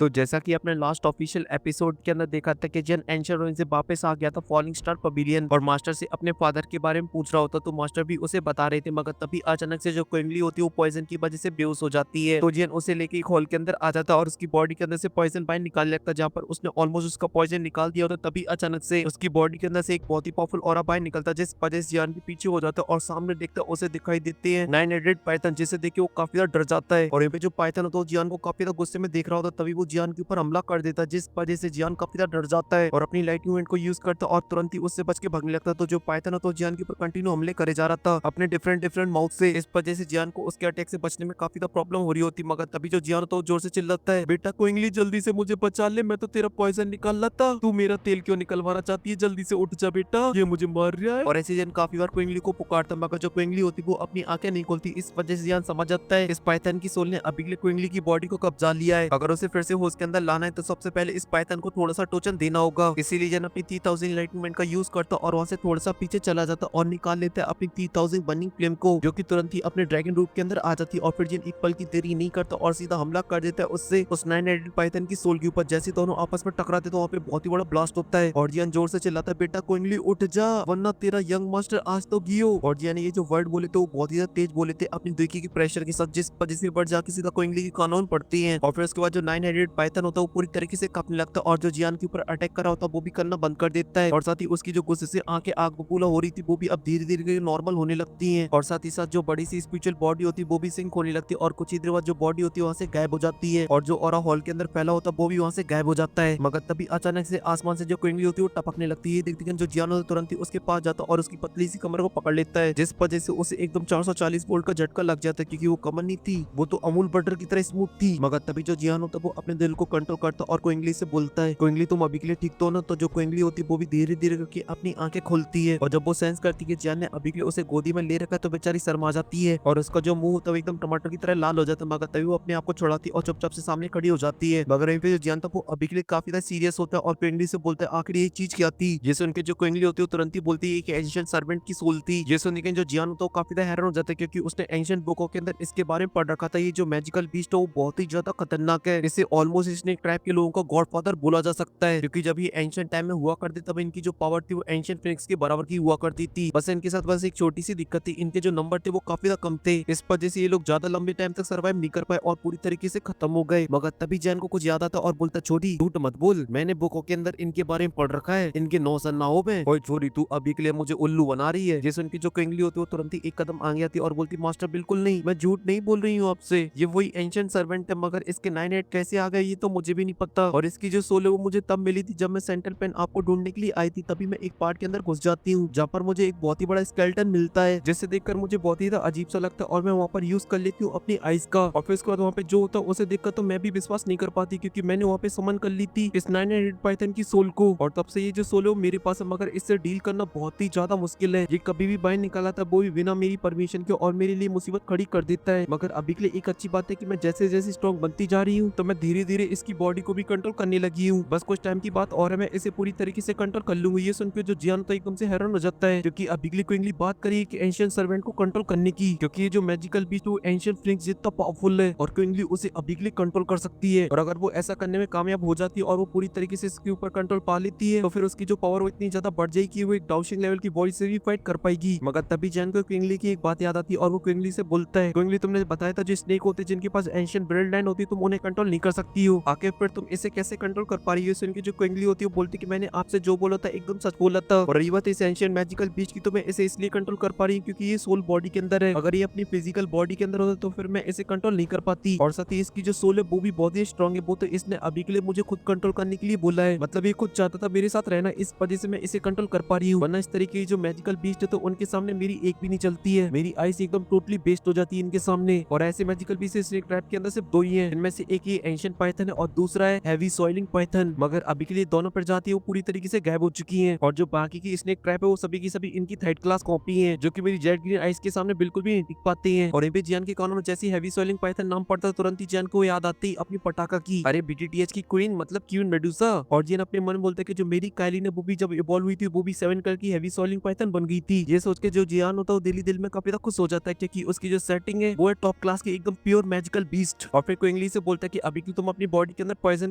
तो जैसा कि आपने लास्ट ऑफिशियल एपिसोड के अंदर देखा था कि जियान एंशिएंट रूइन से वापस आ गया था फॉलिंग स्टार पवेलियन और मास्टर से अपने फादर के बारे में पूछ रहा होता, तो मास्टर भी उसे बता रहे थे, मगर तभी अचानक से जो क्विंगली होती है वो पॉइजन की वजह से बेहोश हो जाती है। तो जियान उसे लेके एक हॉल के अंदर आ जाता और उसकी बॉडी के अंदर से पॉइजन बाहर निकालने लगता, जहाँ पर उसने ऑलमोस्ट उसका पॉइजन निकाल दिया होता। तभी अचानक से उसकी बॉडी के अंदर से एक बहुत ही पावरफुल ऑरा बाहर निकलता, जिस वजह से जियान के पीछे हो जाता है और सामने देखता उसे दिखाई देते हैं 9 हेडेड पाइथन, जिसे देख के वो काफी ज्यादा डर जाता है। और यहाँ पे जो पाइथन होता है जियान को काफी ज्यादा गुस्से में देख रहा होता, तभी वो जियान के ऊपर हमला कर देता, जिस वजह से जियान काफी ज्यादा डर जाता है और अपनी लाइट मूवमेंट को यूज करता और तुरंत ही उससे बच के भागने लगता। तो जो पाइथन होता है जियान के ऊपर कंटिन्यू हमले करे जा रहा था अपने डिफरेंट डिफरेंट माउथ से, इस वजह से जियान को उसके अटैक से बचने में काफी ज्यादा प्रॉब्लम हो रही होती। मगर तभी जो जियान होता है जोर से चिल्लाता है, बेटा क्विंगली जल्दी से मुझे बचा ले, मैं तो तेरा पॉइजन निकाल रहा था, तू मेरा तेल क्यों निकलवाना चाहती है, जल्दी से उठ जा बेटा, ये मुझे मार रहा है। और ऐसे जियान काफी बार क्विंगली को पुकारता, मगर जो क्विंगली होती वो अपनी आंखें नहीं खोलती, इस वजह से जियान समझ जाता है इस पाइथन की सोल ने अभी के लिए क्विंगली की बॉडी को कब्जा लिया है। अगर उसे फिर से होश के अंदर लाना है तो सबसे पहले इस पाइथन को थोड़ा सा टोचन देना होगा। इसीलिए जन अपनी 3000 लाइटनिंग का यूज करता और वहां से थोड़ा सा पीछे चला जाता और निकाल लेता है अपनी 3000 बर्निंग फ्लेम को, जो कि तुरंत ही अपने ड्रैगन रूप के अंदर आ जाती है। और फिर जिन एक पल की देरी नहीं करता और सीधा हमला कर देता है उससे उस 9 हेडेड पाइथन की सोल के ऊपर। जैसे दोनों आपस में टकराते तो वहाँ पे बहुत ही बड़ा ब्लास्ट होता है और जियान जोर से चिल्लाता है, बेटा क्विंगली उठ जा, वरना तेरा यंग मास्टर आज तो गियो। और जियान ने ये जो वर्ड बोले तो वो बहुत ही ज्यादा तेज बोले थे अपनी दुखी की प्रेशर के साथ, जिस वजह से बढ़ जाके सीधा क्विंगली की कानून पड़ती है। और फिर उसके बाद जो 9 हेडेड पाइथन होता है वो पूरी तरीके से कांपने लगता है और जो जियान के ऊपर अटैक कर रहा होता है वो भी करना बंद कर देता है। और साथ ही उसकी जो गुस्से से आंखें आग बबूला हो रही थी वो भी अब धीरे धीरे नॉर्मल होने लगती है। और साथ ही साथ जो बड़ी सी स्पिरिचुअल बॉडी होती है वो भी सिंक होने लगती है और कुछ ही देर बाद जो बॉडी होती है वहां से गायब हो जाती है और जो ऑरा हॉल के अंदर फैला होता है वो भी वहां से गायब हो जाता है। मगर तभी अचानक से आसमान से जो क्विंगली होती है वो टपकने लगती है। देखते जो जियान होता है तुरंत ही उसके पास जाता और उसकी पतली सी कमर को पकड़ लेता है, जिस वजह से उसे एकदम 440 वोल्ट का झटका लग जाता है, क्योंकि वो कमर नहीं थी, वो तो अमूल बटर की तरह स्मूथ थी। मगर तभी जो जियान होता है वो अपने दिल को कंट्रोल करता और क्विंगली से बोलता है, क्विंगली तुम अभी के लिए ठीक तो हो ना। तो जो क्विंगली होती है वो भी धीरे धीरे करके अपनी आंखें खोलती है और जब वो सेंस करती है जियान ने अभी के लिए उसे गोदी में ले रखा है तो बेचारी शर्मा जाती है और उसका जो मुंह होता है एकदम टमाटर की तरह लाल हो जाता है। मगर तभी वो अपने आप को छुड़ाती और चुपचाप से सामने खड़ी हो जाती है। मगर यहीं पे जो जियान था वो अभी के लिए काफी ज्यादा सीरियस होता है और क्विंगली से बोलता है, आखिर ये चीज क्या थी। जैसे उनके जो क्विंगली होती है तुरंत ही बोलती है कि एंशिएंट सर्वेंट की सोल थी। ये सुन के जो जियान होता है काफी ज्यादा हैरान हो जाता है, क्योंकि उसने एंशिएंट बुकों के अंदर इसके बारे में पढ़ रखा था। ये जो मैजिकल बीस्ट है वो बहुत ही ज्यादा खतरनाक है, इसे ऑलमोस्ट स्नेक ट्राइब के लोगों का गॉडफादर बोला जा सकता है, क्योंकि जब ये एंशिएंट टाइम में हुआ करते तब इनकी जो पावर थी वो एंशिएंट फिनिक्स के बराबर की हुआ करती थी। बस इनके साथ बस एक छोटी सी दिक्कत थी, इनके जो नंबर थे वो काफी ज्यादा कम थे, इस वजह से ये लोग ज्यादा लंबे टाइम तक सर्वाइव नहीं कर पाए और पूरी तरीके से खत्म हो गए। मगर तभी जैन को कुछ याद आता और बोलता, छोटी झूठ मत बोल, मैंने बुकों के अंदर इनके बारे में पढ़ रखा है, इनके 9 सन्नाहों में। ओए छोरी तू अभी के लिए मुझे उल्लू बना रही है। जैसे उनकी जो क्विंगली होती है वो तुरंत ही एक कदम आगे आती और बोलती, मास्टर बिल्कुल नहीं, मैं झूठ नहीं बोल रही हूँ आपसे, ये वही एंशिएंट सर्वेंट है, मगर इसके 9 हेड कैसे आ गए ये तो मुझे भी नहीं पता। और इसकी जो सोल है वो मुझे तब मिली थी जब मैं सेंट्रल पेन आपको ढूंढने के लिए आई थी, तभी मैं एक पार्ट के अंदर घुस जाती हूँ जहाँ पर मुझे एक बहुत ही बड़ा स्केलेटन मिलता है, जिसे देखकर मुझे बहुत ही अजीब सा लगता है और मैं वहाँ पर यूज कर लेती हूँ अपनी आइस का। और फिर उसके बाद वहाँ पे जो होता है उसे देखकर तो मैं भी विश्वास नहीं कर पाती, क्योंकि मैंने वहाँ पे समन कर ली थी इस 9 हेडेड पाइथन की सोल को और तब से ये जो सोल है वो मेरे पास है। मगर इससे डील करना बहुत ही ज्यादा मुश्किल है, ये कभी भी बाहर निकाला था वो भी बिना मेरी परमिशन के और मेरे लिए मुसीबत खड़ी कर देता है। मगर अभी के लिए एक अच्छी बात है कि मैं जैसे जैसे स्ट्रॉन्ग बनती जा रही हूँ तो मैं धीरे धीरे इसकी बॉडी को भी कंट्रोल करने लगी हूँ, बस कुछ टाइम की बात और है मैं इसे पूरी तरीके से कंट्रोल कर लूंगी। ये सुनकर जो जियान तो एकदम से हैरान हो जाता है, क्योंकि अभी के लिए क्विंगली बात करी कि एंशिएंट सर्वेंट को कंट्रोल करने की, क्योंकि ये जो मैजिकल बीस्ट वो एंशिएंट फिनिक्स जितना पावरफुल है और क्विंगली उसे अभी के लिए कंट्रोल कर सकती है। और अगर वो ऐसा करने में कामयाब हो जाती है और वो पूरी तरीके से इसके ऊपर कंट्रोल पा लेती है तो फिर उसकी जो पावर वो इतनी ज्यादा बढ़ जाएगी कि वो एक डाउशिंग लेवल की बॉडी से भी फाइट कर पाएगी। मगर तभी जैन को क्विंगली की एक बात याद आती है और वो क्विंगली से बोलता है, क्विंगली तुमने बताया था जो स्नेक होते जिनके पास एंशिएंट ब्लड लाइन होती तुम उन्हें कंट्रोल नहीं कर सकती हो, आखिर फिर तुम इसे कैसे कंट्रोल कर पा रही हो। इनकी जो क्विंगली होती है वो बोलती कि मैंने आपसे जो बोला था एकदम सच बोला था, और रही बात इस एंशिएंट मैजिकल बीस्ट की तो मैं इसे इसलिए कंट्रोल कर पा रही हूँ क्योंकि ये सोल बॉडी के अंदर है, अगर ये अपनी फिजिकल बॉडी के अंदर होता तो फिर मैं इसे कंट्रोल नहीं कर पाती। और साथ ही इसकी जो सोल है वो भी बहुत ही स्ट्रॉन्ग है, वो तो इसने अभी के लिए मुझे खुद कंट्रोल करने के लिए बोला है, मतलब ये खुद चाहता था मेरे साथ रहना, इस वजह से मैं इसे कंट्रोल कर पा रही हूँ, वरना इस तरीके की जो मैजिकल बीस्ट है तो उनके सामने मेरी एक भी नहीं चलती है, मेरी आइस एकदम टोटली बेस्ट हो जाती है इनके सामने। और ऐसे मैजिकल बीस्ट स्नेक ट्रैप के अंदर सिर्फ दो ही है, इनमें से एक ये एंशिएंट पाइथन है और दूसरा है हैवी सॉइलिंग पाइथन। मगर अभी के लिए दोनों प्रजाति वो पूरी तरीके से गायब हो चुकी हैं और जो बाकी की स्नेक ट्रैप है वो सभी की सभी इनकी थर्ड क्लास कॉपी है, जो कि मेरी जेड ग्रीन आइस के सामने बिल्कुल भी नहीं टिक पाती हैं। और भी जियान के कानों में जैसी हैवी सॉइलिंग पाइथन नाम पड़ता है तुरंत ही जियान को याद आती अपनी पटाखा की, अरे बीटीटीएच की क्वीन मतलब क्वीन मेडुसा। और जियान अपने मन में बोलते कि जो मेरी कायलिन है वो भी जब इवॉल्व हुई थी वो भी 7 कलर की हैवी सॉइलिंग पाइथन बन गई थी। ये सोच के जो जियान होता है दिल में काफी खुश हो जाता है, क्योंकि उसकी जो सेटिंग है वो है टॉप क्लास की एकदम प्योर मैजिकल बीस्ट। और फिर क्विंगली से बोलता है कि अभी की तुम अपनी बॉडी के अंदर पॉइजन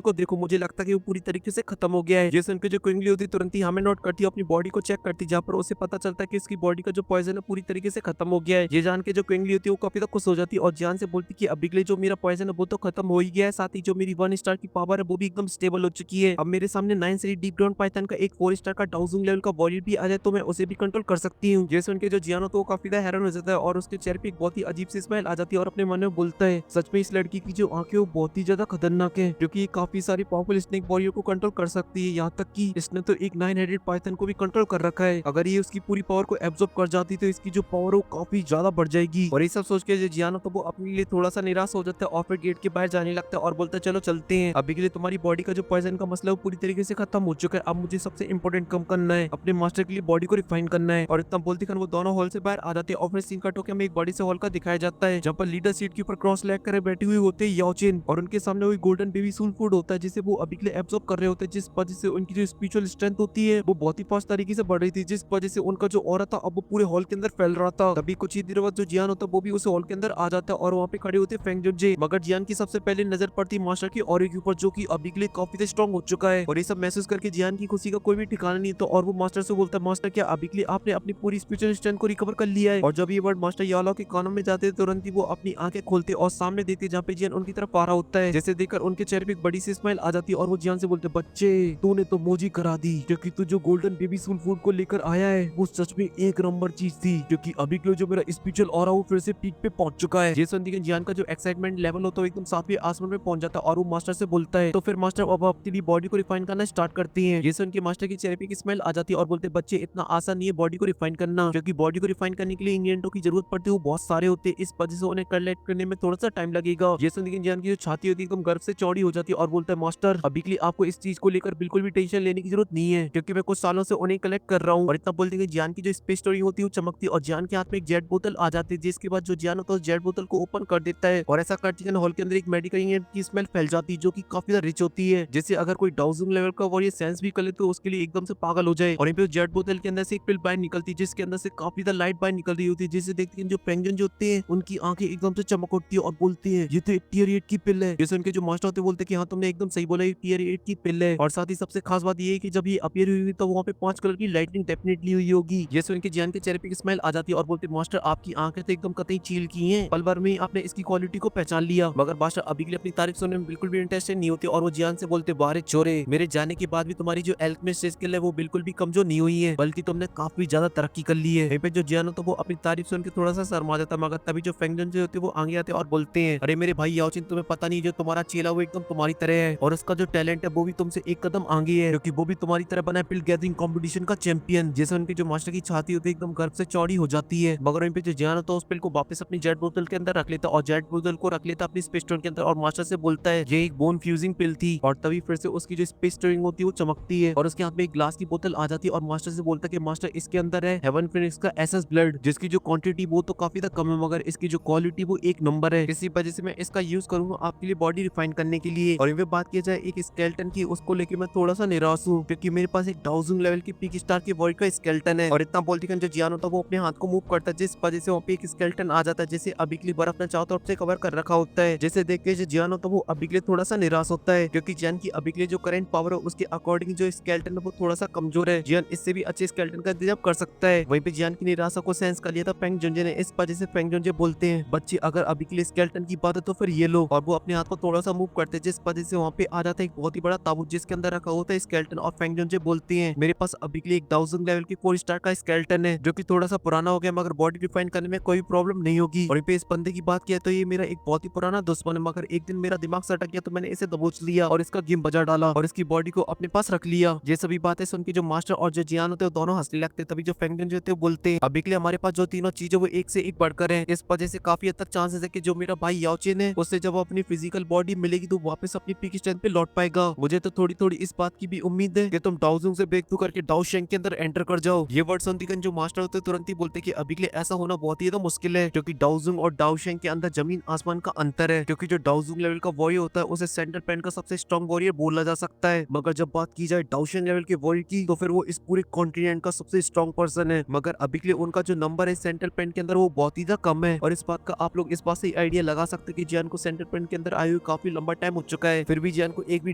को देखो, मुझे लगता है कि वो पूरी तरीके से खत्म हो गया है। जैसे उनकी जो क्विंगली होती है तुरंत ही हमें नोट करती है, अपनी बॉडी को चेक करती है, जहाँ पर उसे पता चलता है कि इसकी बॉडी का जो पॉइजन है पूरी तरीके से खत्म हो गया है। ये जान के जो क्विंगली होती है वो काफी ज्यादा खुश हो जाती है और जान से बोलती है कि अभी के लिए जो मेरा पॉइजन है वो तो खत्म हो ही गया है, साथ ही जो मेरी 1 स्टार की पावर है वो भी एकदम स्टेबल हो चुकी है। अब मेरे सामने 9 सीरी डीप ग्राउंड पाइथन का एक 4 स्टार का डाउजिंग लेवल का वॉरियर भी आ जाए तो मैं उसे भी कंट्रोल कर सकती हूँ। जैसे उनके जो जियानो तो वो काफी ज्यादा हैरान हो जाता है और उसके चेहरे पे एक बहुत ही अजीब सी स्माइल आ जाती है और अपने मन में बोलता है सच में इस लड़की की जो आंखें वो बहुत ही ज्यादा खतरनाक है, क्योंकि काफी सारी पावरफुल स्नेक वॉरियर को कंट्रोल कर सकती है। यहाँ तक कि इसने तो एक 9 हेडेड पाइथन को भी कंट्रोल कर रखा है। अगर ये उसकी पूरी पावर को एब्जॉर्ब कर जाती तो इसकी जो पावर वो काफी ज्यादा बढ़ जाएगी। और ये सब सोच के जियानो तो वो अपने लिए थोड़ा सा निराश हो जाता है और फिर गेट के बाहर जाने लगता है और बोलता है चलो चलते हैं, अभी के लिए तुम्हारी बॉडी का जो पॉइजन का मसला है वो पूरी तरीके से खत्म हो चुका है। अब मुझे सबसे इंपॉर्टेंट कम करना है, अपने मास्टर के लिए बॉडी को रिफाइन करना है। और इतना बोलती वो दोनों हॉल से बाहर आ जाते हैं और फिर सीन कट होकर हमें एक बड़ी से हॉल का दिखाया जाता है जहाँ पर लीडर सीट के ऊपर क्रॉस लेग कर बैठी हुई होते हैं याओचिन और उनके सामने वही गोल्डन बेबी सूल फूड होता है जिसे वो अभी के लिए एब्जॉर्ब कर रहे होते हैं, जिस वजह से उनकी जो स्पिरिचुअल स्ट्रेंथ होती है वो बहुत ही फास्ट तरीके से बढ़ रही थी, जिस वजह से उनका जो ऑरा था अब वो पूरे हॉल के अंदर फैल रहा था। तभी कुछ ही देर बाद जो जियान होता है वो भी उस हॉल के अंदर आ जाता है और वहाँ पे खड़े होते फेंग जुनजे, मगर जियान की सबसे पहले नजर पड़ती मास्टर की ऑरे के ऊपर जो की अभी के लिए काफी स्ट्रॉन्ग हो चुका है। और ये सब महसूस करके जियान की खुशी का कोई भी ठिकाना नहीं तो और वो मास्टर से बोलता है मास्टर क्या अभी के लिए आपने अपनी पूरी स्पिरिचुअल स्ट्रेंथ को रिकवर कर लिया है। और जब ये वर्ड मास्टर यालो के कानों में जाते तुरंत ही वो अपनी आंखें खोलते और सामने देखते जहाँ पे जियान उनकी तरफ आ रहा होता है, जैसे देखकर उनके चेहरे पे एक बड़ी सी स्माइल आ जाती है और वो जियान से बोलते बच्चे तूने तो मौजी करा दी, क्योंकि तू जो गोल्डन बेबी सूल फूड को लेकर आया है वो सच में एक नंबर चीज थी, क्योंकि अभी के लिए जो मेरा स्पिरिचुअल ऑरा वो फिर से पीक पे पहुंच चुका है। जैसे उनके जियान का जो एक्साइटमेंट लेवल होता है एकदम सातवें आसमान में पहुंच जाता है और वो मास्टर से बोलता है तो फिर मास्टर अब अपनी बॉडी को रिफाइन करना स्टार्ट करती है। जैसे उनके मास्टर के चेहरे पे की स्माइल आ जाती है और बोलते बच्चे इतना आसान नहीं है बॉडी को रिफाइन करना, क्योंकि बॉडी को रिफाइन करने के लिए इंग्रेडिएंटों की जरूरत पड़ती है वो बहुत सारे होते हैं, इस वजह से उन्हें कलेक्ट करने में थोड़ा सा टाइम लगेगा। जैसे उनके जियान की जो छाती होती है एकदम गर्व से चौड़ी हो जाती है और बोलता है मास्टर अभी के लिए आपको इस चीज को लेकर बिल्कुल भी टेंशन लेने की जरूरत नहीं है, क्योंकि मैं कुछ सालों से उन्हें कलेक्ट कर रहा हूँ। और इतना बोलते हैं जियान की जो स्पेस स्टोरी होती है वो चमकती है और जियान के हाथ में एक जेट बोतल आ जाती है, जिसके बाद जो जियान होता है उस जेट बोतल को ओपन कर देता है और ऐसा करते ही हॉल के अंदर एक मेडिकल इंग्रेडिएंट की स्मेल फैल जाती है जो कि काफी ज्यादा रिच होती है, जैसे अगर कोई डाउजिंग लेवल का और ये सेंस भी कर ले तो उसके लिए एकदम से पागल हो जाए। और यहाँ पे जेट बोतल के अंदर से एक पिल बाहर निकलती है जिसके अंदर से काफी ज्यादा लाइट बाहर निकल रही होती है, जिसे देखते हैं जो पेंगुइन जो होते हैं उनकी आंखें एकदम से चमक उठती है और बोलती है ये तो एक टियर 8 की पिल है। जैसे उनके जो मास्टर होते हैं बोलते हैं कि हाँ तुमने एकदम सही बोला ये टियर 8 की पिल है। और साथ ही सबसे खास बात ये है कि जब ये अपीयर हुई तो वहाँ पे 5 कलर की लाइटिंग डेफिनेटली हुई होगी। जैसे उनके जियान के चेहरे पे स्माइल आ जाती है और बोलते मास्टर आपकी आंखें तो एकदम कतई चील की हैं, पल भर में आपने इसकी क्वालिटी को पहचान लिया। मगर मास्टर अभी के लिए अपनी तारीफ सुनने में बिल्कुल भी इंटरेस्टेड नहीं होती और वो जियान से बोलते बारे चोरे मेरे जाने के बाद भी तुम्हारी जो एल्केमिस्ट स्किल है वो बिल्कुल भी कमजोर नहीं हुई है, बल्कि तुमने काफी ज्यादा तरक्की कर ली है। यहीं पे जो जियान हो तो वो अपनी तारीफ सुन के थोड़ा सा शर्मा जाता है, मगर तभी जो फेंगजन जो होते हैं वो आगे आते हैं और बोलते हैं अरे मेरे भाई याओचिन तुम्हें पता नहीं जो तुम्हारा चेला वो एकदम तुम्हारी तरह है और उसका जो टैलेंट है वो भी तुमसे एक कदम आगे है, क्योंकि वो भी तुम्हारी तरह बना है पिल गैदरिंग कंपटीशन का चैंपियन। जैसे उनके जो मास्टर की छाती होती है एकदम गर्व से चौड़ी हो जाती है, मगर वहीं पे जो जियान होता है उस पिल को वापस अपनी जेट बोतल के अंदर रख लेता और जेट बोतल को रख लेता अपनी स्पेस स्टोन के अंदर और मास्टर से बोलता है ये एक बोन फ्यूजिंग पिल थी। और तभी फिर से उसकी जो स्पेस स्टोरिंग होती है वो चमकती है और उसके हाथ में एक ग्लास की बोतल आ जाती है और मास्टर से बोलता है कि मास्टर इसके अंदर है हेवन फिनिक्स का एसएस ब्लड, जिसकी जो क्वांटिटी वो तो काफी ज्यादा कम है मगर इसकी जो क्वालिटी वो एक नंबर है, इसी वजह से मैं इसका यूज करूंगा आपके लिए बॉडी रिफाइन करने के लिए। और ये बात की जाए एक स्केलेटन की, उसको लेके मैं थोड़ा सा निराश हूँ क्योंकि मेरे पास एक डाउजिंग लेवल की पीक स्टार की बॉडी का स्केलेटन है। और इतना बोलती जो जियान होता है वो अपने हाथ को मूव करता है जिस वजह से वहाँ पे एक स्केलेटन आ जाता है जिसे अभी के लिए बर्फ ने चारों तरफ से कवर कर रखा होता है, जैसे देख के जो जियान होता है वो अभी के लिए थोड़ा सा निराश होता है क्योंकि जियान की अभी के लिए जो करंट पावर है उसके अकॉर्डिंग जो स्केलेटन है वो थोड़ा सा कमजोर है, जियान इससे भी अच्छे स्केलेटन का इंतजाम कर सकता है। वहीं पे जियान की निराशा को सेंस कर लिया था फेंग जुनजे ने, इस वजह से फेंग जुनजे बोलते हैं बच्चे अगर अभी के लिए स्केलेटन की बात है तो फिर ये लो, और वो अपने हाथ को थोड़ा सा मूव करते हैं जिस वजह से वहाँ पे आ जाता है एक बहुत ही बड़ा ताबूत जिसके अंदर रखा होता है स्केलेटन। और फेंग जुनजे बोलते हैं मेरे पास अभी के लिए एक डाउजिंग लेवल की 4 स्टार का स्केलेटन है जो कि थोड़ा सा पुराना हो गया मगर बॉडी रिफाइन करने में कोई प्रॉब्लम नहीं होगी। और पे इस बंदे की बात किया तो ये मेरा एक बहुत ही पुराना दुश्मन है, मगर एक दिन मेरा दिमाग सटक गया तो मैंने इसे दबोच लिया और इसका गेम बजा डाला और इसकी बॉडी को अपने पास रख लिया। ये सभी बातें सुन के जो मास्टर और जो जियान होते हैं दोनों हंसने लगते हैं। तभी जो फेंग जुनजे होते हैं बोलते हैं अभी के लिए हमारे पास जो तीनों चीजें वो एक से एक बढ़कर है, इस वजह से काफी हद तक चांसेस है कि जो मेरा भाई याओचिन है उससे जब अपनी फिजिकल बॉडी मिलेगी तो वापस अपनी पीक स्ट्रेंथ पे लौट पाएगा। मुझे तो थोड़ी थोड़ी इस बात की भी उम्मीद है कि तुम डाउजिंग से ब्रेक थ्रू करके डाउशेंग के अंदर एंटर कर जाओ। ये वर्ड सुनते ही जो मास्टर होते तुरंत ही बोलते कि अभी के लिए ऐसा होना बहुत ही मुश्किल है क्योंकि डाउजिंग और डाउशेंग के अंदर जमीन आसमान का अंतर है, क्योंकि जो डाउजिंग लेवल का वॉरियर होता है उसे सेंट्रल प्लैनेट का सबसे स्ट्रॉन्ग वॉरियर बोला जा सकता है, मगर जब बात की जाए डाउशेंग लेवल के वॉरियर की तो फिर वो इस पूरे कॉन्टिनेंट का सबसे स्ट्रॉन्ग पर्सन है, मगर अभी के लिए उनका जो नंबर है सेंट्रल प्लैनेट के अंदर वो बहुत ही ज्यादा कम है। और इस बात का आप लोग इस बात से आइडिया लगा सकते हैं कि जियान को सेंट्रल प्लैनेट के अंदर आए हुए काफी काफी लंबा टाइम हो चुका है, फिर भी जियान को एक भी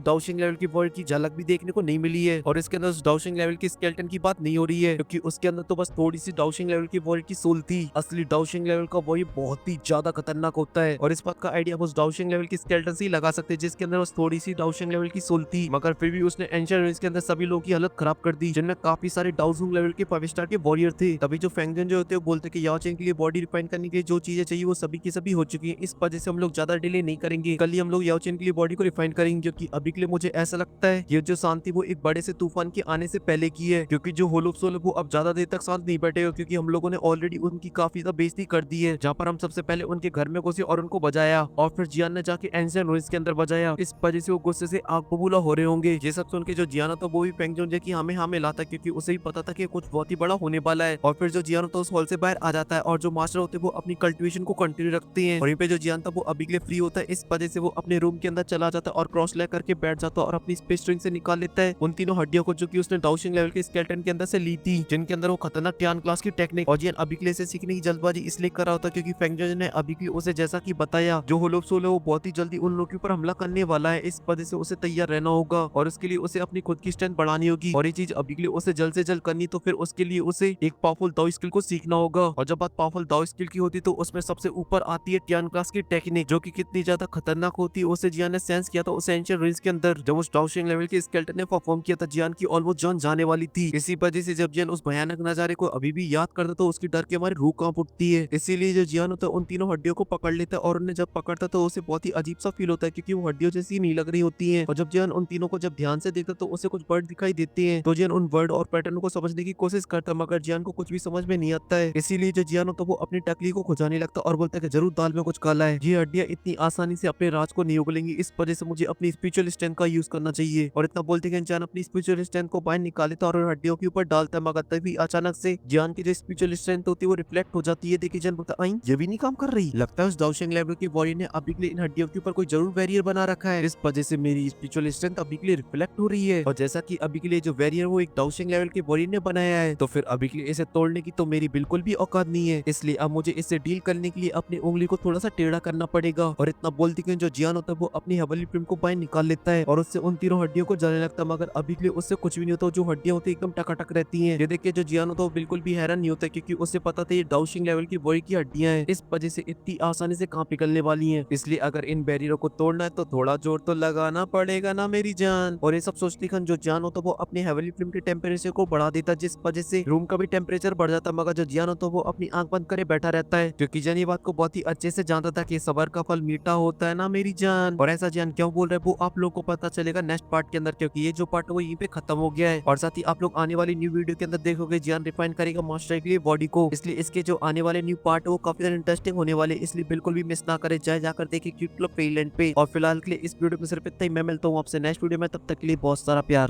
डाउशिंग लेवल की वर्ल्ड की झलक भी देखने को नहीं मिली है। और इसके अंदर उस डाउशिंग लेवल की स्केलेटन की बात नहीं हो रही है, क्योंकि उसके अंदर तो बस थोड़ी सी डाउशिंग लेवल की वर्ल्ड की सोल थी। असली डाउशिंग लेवल का वही बहुत ही ज्यादा खतरनाक होता है, और इस बात का आइडिया उस डाउशिंग लेवल की स्केलेटन से ही लगा सकते हैं, जिसके अंदर बस थोड़ी सी डाउशिंग लेवल की सोल थी। मगर फिर भी उसने एंशिएंट रुइंस के अंदर सभी लोगों की हालत खराब कर दी, जिनमें काफी सारे डाउशिंग लेवल के 5 स्टार के वॉरियर थे। तभी जो फेंगजन जो होते हैं वो बोलते कि याओ चेन के लिए बॉडी रिफाइन करने के लिए जो चीजें चाहिए वो सभी की सभी हो चुकी है। इस वजह से हम लोग ज्यादा डिले नहीं करेंगे, कल ही हम लोग याओ चेन के लिए बॉडी को रिफाइन करेंगे, क्योंकि अभी के लिए मुझे ऐसा लगता है ये जो शांति वो एक बड़े से तूफान के आने से पहले की है, क्योंकि जो होलोप सोल वो अब ज्यादा देर तक शांत नहीं बैठेगा, क्योंकि हम लोगों ने ऑलरेडी उनकी काफी ज्यादा बेइज्जती कर दी है। जहाँ पर हम सबसे पहले उनके घर में घुसे और उनको बजाया, और फिर जियान ने जाके एंशिएंट रुइंस के अंदर बजाया। इस वजह से वो गुस्से से आग बबूला हो रहे होंगे। ये सब सुन के जो जियान था वो भी फेंगजोन की हमें हमें लाता, क्योंकि उसे भी पता था कि कुछ बहुत ही बड़ा होने वाला है। और फिर जो जियान था उस हॉल से बाहर आ जाता है, और जो मास्टर होते हैं वो अपनी कल्टिवेशन को कंटिन्यू रखते हैं। और यहाँ पे जो जियान था वो अभी के लिए फ्री होता है, इस वजह से वो अपने रूम के अंदर चला जाता है और क्रॉस लेग करके बैठ जाता है और अपनी स्पेस स्ट्रिंग से निकाल लेता है उन तीनों हड्डियों को, जो कि उसने डाउशिंग लेवल के स्केलेटन के अंदर से ली थी, जिनके अंदर वो खतरनाक टियान क्लास की टेक्निक। और जियान अभी के लिए इसे सीखने की जल्दबाजी इसलिए कर रहा होता क्योंकि फेंगजोन ने अभी के लिए उसे जैसा कि बताया जो होलोप सोल है वो बहुत ही जल्दी उन लोगों के ऊपर हमला करने वाला है। इस वजह से उसे तैयार रहना होगा, और उसके लिए उसे अपनी खुद की स्ट्रेंथ बढ़ानी होगी, और ये चीज अभी के लिए उसे जल्द से जल्द करनी, तो फिर उसके लिए उसे एक पावरफुल दाओ स्किल को सीखना होगा। और जब बात पावरफुल दाओ स्किल की होती तो उसमें सबसे ऊपर आती है टियान क्लास की टेक्निक, जो कि कितनी ज्यादा खतरनाक होती है उसे जियान ने सेंस किया था उस एंशिएंट रुइंस के अंदर। जब उस डाउशिंग लेवल के स्केलेटन ने परफॉर्म किया था, जियान की ऑलमोस्ट जान जाने वाली थी। इसी वजह से जब जियान उस भयानक नजारे को अभी भी याद करता तो उसकी डर के हमारी रूह कांप उठती है। इसीलिए जो जियान होता है उन तीनों हड्डियों को पकड़ लेता है, और उन्हें जब पकड़ता तो उसे बहुत ही अजीब सा फील होता है, क्योंकि वो हड्डियों जैसी नहीं लग रही होती है। और जब जियान उन तीनों को जब ध्यान से देखता तो उसे कुछ वर्ड दिखाई देते हैं, तो जियान उन वर्ड और पैटर्न को समझने की कोशिश करता, मगर जियान को कुछ भी समझ में नहीं आता है। इसीलिए जो जियान होता है वो अपनी टकली को खुजाने लगता और बोलता है कि जरूर दाल में कुछ काला है, ये हड्डियां इतनी आसानी से अपने राज को नहीं उगलेंगी, इस वजह से मुझे अपनी स्पिरिचुअल स्ट्रेंथ का यूज करना चाहिए। और इतना बोलते कि जियान अपनी स्पिरिचुअल स्ट्रेंथ को बाहर निकाल लेता और हड्डियों के ऊपर डालता है, मगर तभी अचानक से जियान की जो स्पिरिचुअल स्ट्रेंथ होती है वो रिफ्लेक्ट हो जाती है। देखिए जियान बोलता आई ये भी नहीं काम कर रही, लगता है उस डाउशिंग लेवल की वॉरियर ने अभी के लिए इन हड्डियों के ऊपर कोई जरूर बैरियर बना रखा है, इस वजह से मेरी स्पिरिचुअल स्ट्रेंथ अभी के लिए रिफ्लेक्ट हो रही है। और जैसा कि अभी के लिए जो बैरियर वो एक डाउशिंग लेवल के वॉरियर ने बनाया है, तो फिर अभी के लिए इसे तोड़ने की तो मेरी बिल्कुल भी औकात नहीं है, इसलिए अब मुझे इससे डील करने के लिए अपनी उंगली को थोड़ा सा टेढ़ा करना पड़ेगा। और इतना बोलती कि जो जियान होता है वो अपनी हेवनली प्रिम को बाहर निकाल लेता है और उससे उन तीनों हड्डियों को जलने लगता है, मगर अभी के लिए उससे कुछ भी नहीं होता। जो हड्डियां होती है एकदम टकाटक रहती हैं। ये देख के जो जियान होता है वो बिल्कुल भी हैरान नहीं होता, क्योंकि उसे पता था ये डाउशिंग लेवल की वॉरियर की हड्डियां हैं, इस वजह से इतनी आसानी से कहाँ पिघलने वाली हैं। इसलिए अगर इन बैरियरों को तोड़ना है तो थोड़ा जोर तो लगाना पड़ेगा ना मेरी जान। और ये सब सोचती खन जो जियान होता है वो अपनी हेवनली प्रिम के टेम्परेचर को बढ़ा देता, जिस वजह से रूम का भी टेम्परेचर बढ़ जाता, मगर जो जियान होता है वो अपनी आंख बंद करे बैठा रहता है, क्योंकि जियान ये बात को बहुत ही अच्छे से जानता था कि सबर का फल मीठा होता है ना मेरी जान। और ऐसा जियान क्यों बोल रहा है वो आप लोगों को पता चलेगा नेक्स्ट पार्ट के अंदर, क्योंकि ये जो पार्ट है वो यहीं पे खत्म हो गया है। और साथ ही आप लोग आने वाली न्यू वीडियो के अंदर देखोगे जियान रिफाइन करेगा मास्टर के लिए बॉडी को, इसलिए इसके जो आने वाले न्यू पार्ट है वो काफी ज्यादा इंटरेस्टिंग होने वाले, इसलिए बिल्कुल भी मिस ना करे, जाए जाकर देखे क्यूट क्लब पे। और फिलहाल के लिए इस वीडियो में सिर्फ इतना ही, मैं मिलता हूँ आपसे नेक्स्ट वीडियो में, तब तक के लिए बहुत सारा प्यार।